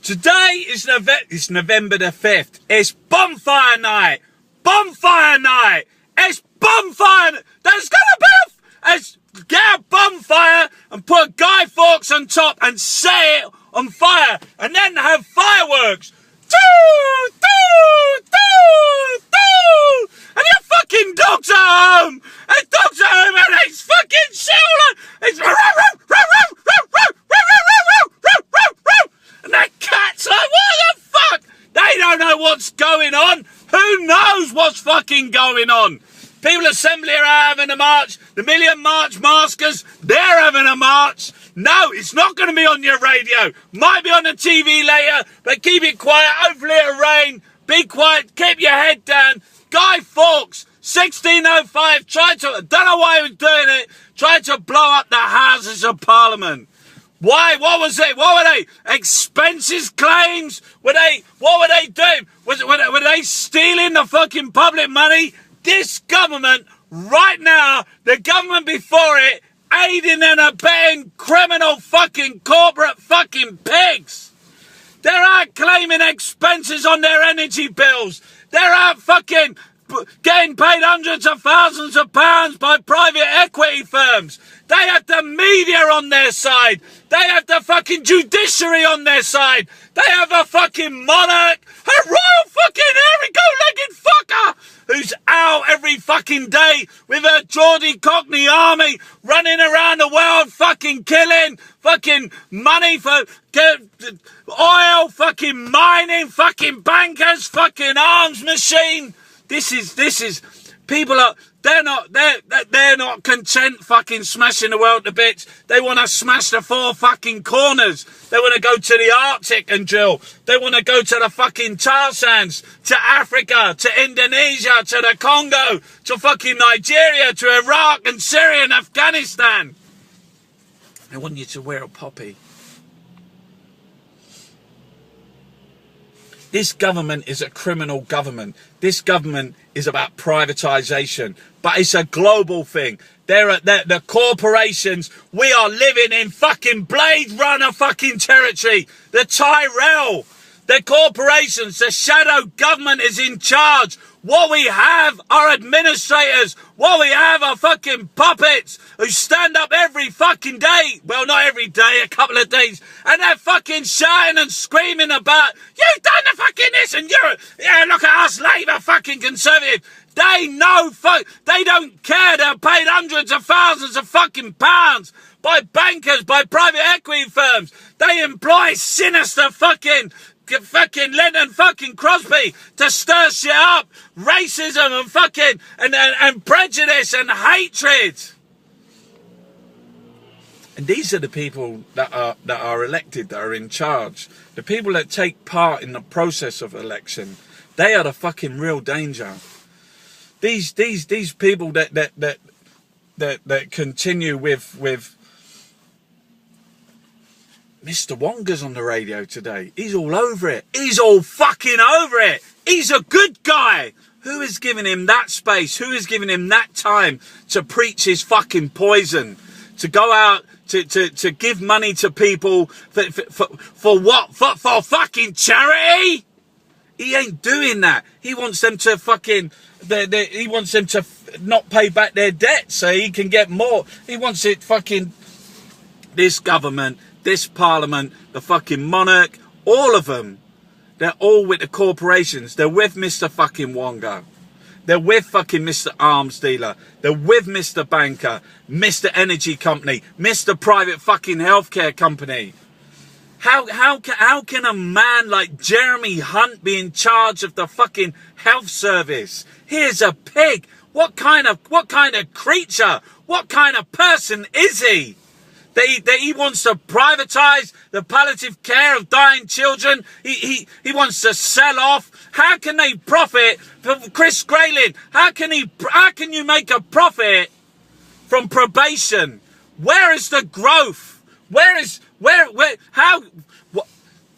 Today is November the 5th. It's Bonfire Night. Bonfire Night. It's Bonfire. There's gonna be get a bonfire and put Guy Fawkes on top and set it on fire, and then have fireworks. And your fucking dogs are home. And dogs are home, and it's fucking children. It's and that cat's like, what the fuck? They don't know what's going on. Who knows what's fucking going on? People Assembly are having a march. The Million March Maskers, they're having a march. No, it's not going to be on your radio. Might be on the TV later, but keep it quiet. Hopefully it'll rain. Be quiet. Keep your head down. Guy Fawkes, 1605, don't know why he was doing it, tried to blow up the Houses of Parliament. Why? What was it? What were they? Expenses claims? What were they doing? Were they stealing the fucking public money? This government, right now, the government before it, aiding and abetting criminal fucking corporate fucking pigs. They're out claiming expenses on their energy bills. They're out fucking getting paid hundreds of thousands of pounds by private equity firms. They have the media on their side. They have the fucking judiciary on their side. They have a fucking monarch, a royal fucking hairy-go-legged fucker who's out every fucking day with a Geordie Cockney army running around the world fucking killing, fucking money for oil, fucking mining, fucking bankers, fucking arms machine. This is people are they're not content fucking smashing the world to bits. They want to smash the four fucking corners. They want to go to the Arctic and drill. They want to go to the fucking tar sands, to Africa, to Indonesia, to the Congo, to fucking Nigeria, to Iraq and Syria and Afghanistan. They want you to wear a poppy. This government is a criminal government. This government is about privatisation. But it's a global thing. They're the corporations. We are living in fucking Blade Runner fucking territory. The Tyrell. The corporations. The shadow government is in charge. What we have are administrators. What we have are fucking puppets who stand up every fucking day. Well, not every day, a couple of days. And they're fucking shouting and screaming about, you've done the fucking this and look at us, Labour fucking Conservative. They know, they don't care. They're paid hundreds of thousands of fucking pounds by bankers, by private equity firms. They employ sinister fucking Lennon fucking Crosby to stir shit up, racism and fucking and prejudice and hatred. And these are the people that are elected, that are in charge. The people that take part in the process of election. They are the fucking real danger. These people that continue with Mr. Wonga's on the radio today. He's all over it. He's all fucking over it. He's a good guy. Who is giving him that space? Who is giving him that time to preach his fucking poison? To go out to give money to people for what? For fucking charity? He ain't doing that. He wants them to fucking... he wants them to not pay back their debt so he can get more. He wants it fucking... This government... This parliament, the fucking monarch, all of them, they're all with the corporations. They're with Mr. fucking Wonga. They're with fucking Mr. Arms Dealer. They're with Mr. Banker, Mr. Energy Company, Mr. Private fucking Healthcare Company. How can a man like Jeremy Hunt be in charge of the fucking health service? Here's a pig. What kind of creature? What kind of person is he? That he wants to privatise the palliative care of dying children. He wants to sell off. How can they profit from Chris Grayling? How can you make a profit from probation? Where is the growth? They're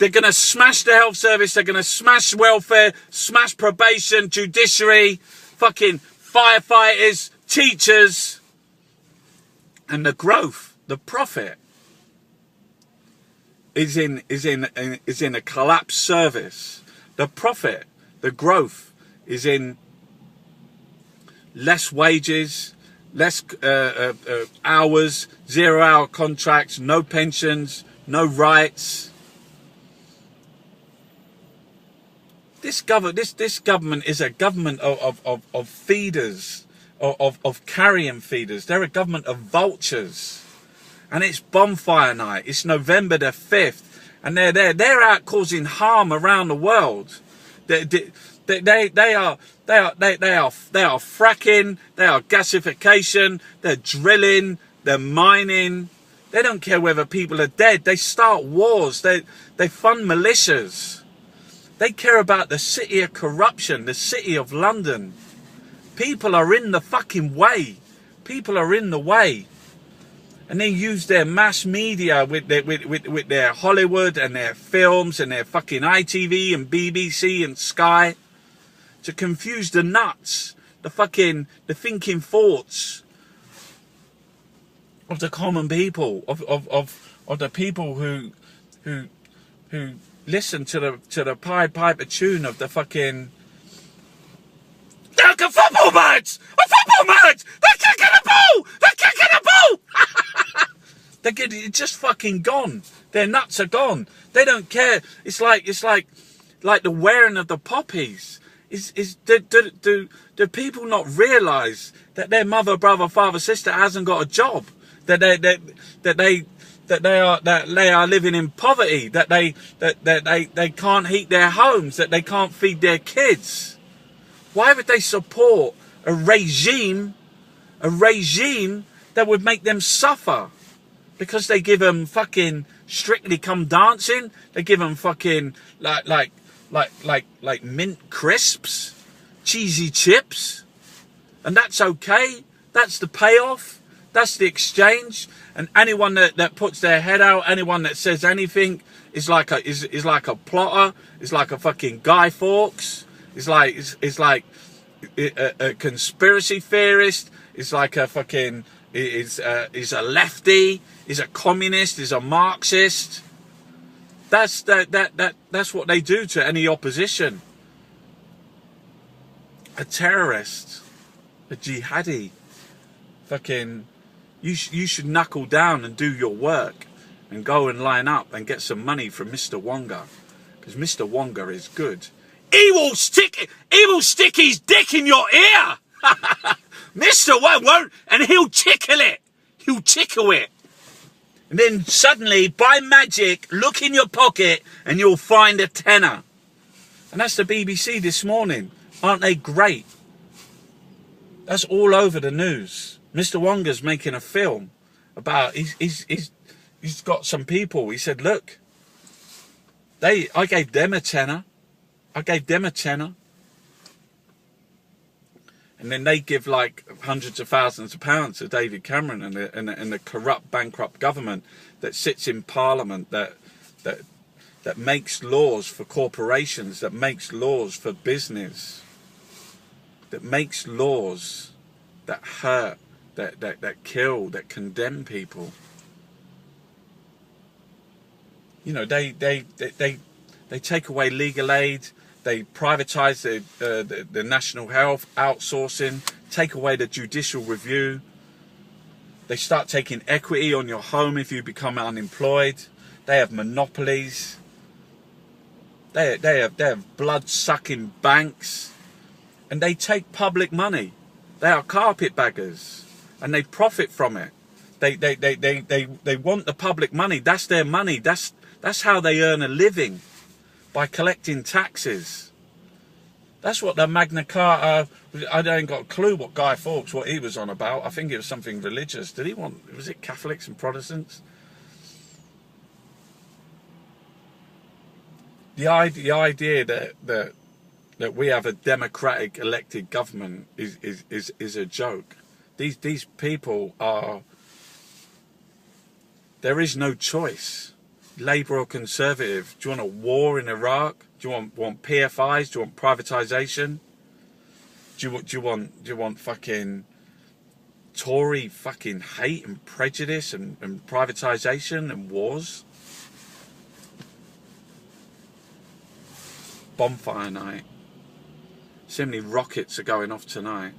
going to smash the health service. They're going to smash welfare, smash probation, judiciary, fucking firefighters, teachers, and the growth. The profit. is in a collapsed service. The profit, the growth is in less wages, less hours, 0-hour contracts, no pensions, no rights. This government is a government of feeders, of carrion feeders. They're a government of vultures. And it's Bonfire night. It's November the 5th. And they're out causing harm around the world. They are fracking, they are gasification, they're drilling, they're mining. They don't care whether people are dead. They start wars. They fund militias. They care about the city of corruption, the city of London. People are in the fucking way. People are in the way. And they use their mass media with their Hollywood and their films and their fucking ITV and BBC and Sky to confuse the nuts, the thinking thoughts of the common people, of the people who listen to the Pied Piper tune of the fucking a football match! A football match! They're kicking the ball! They're kicking the ball! It's just fucking gone. Their nuts are gone. They don't care. It's like the wearing of the poppies. Do people not realise that their mother, brother, father, sister hasn't got a job? That they are living in poverty. That they can't heat their homes. That they can't feed their kids. Why would they support a regime that would make them suffer? Because they give them fucking Strictly Come Dancing. They give them fucking like mint crisps, cheesy chips, and that's okay. That's the payoff. That's the exchange. And anyone that puts their head out, anyone that says anything is like a plotter. Is like a fucking Guy Fawkes. It's like a conspiracy theorist. It's like a fucking is a lefty. Is a communist. Is a Marxist. That's what they do to any opposition. A terrorist, a jihadi. Fucking, you should knuckle down and do your work, and go and line up and get some money from Mr. Wonga, because Mr. Wonga is good. He will stick his dick in your ear. Mr. Won't, and he'll tickle it. He'll tickle it. And then suddenly, by magic, look in your pocket and you'll find a tenner. And that's the BBC this morning. Aren't they great? That's all over the news. Mr. Wonga's making a film about, he's got some people. He said, look, I gave them a tenner. I gave them a tenner. And then they give like hundreds of thousands of pounds to David Cameron and the corrupt, bankrupt government that sits in Parliament, that makes laws for corporations, that makes laws for business, that makes laws that hurt, that kill, that condemn people. You know, they take away legal aid. They privatise the national health, outsourcing, take away the judicial review. They start taking equity on your home if you become unemployed. They have monopolies. They have blood-sucking banks. And they take public money. They are carpetbaggers. And they profit from it. They want the public money. That's their money. That's how they earn a living. By collecting taxes. That's what the Magna Carta. I don't got a clue what Guy Fawkes, what he was on about. I think it was something religious. Did he want? Was it Catholics and Protestants? The idea that we have a democratic elected government is a joke. These people are. There is no choice. Labour or Conservative? Do you want a war in Iraq? Do you want PFIs? Do you want privatisation? Do you want fucking Tory fucking hate and prejudice and privatisation and wars? Bonfire night. So many rockets are going off tonight.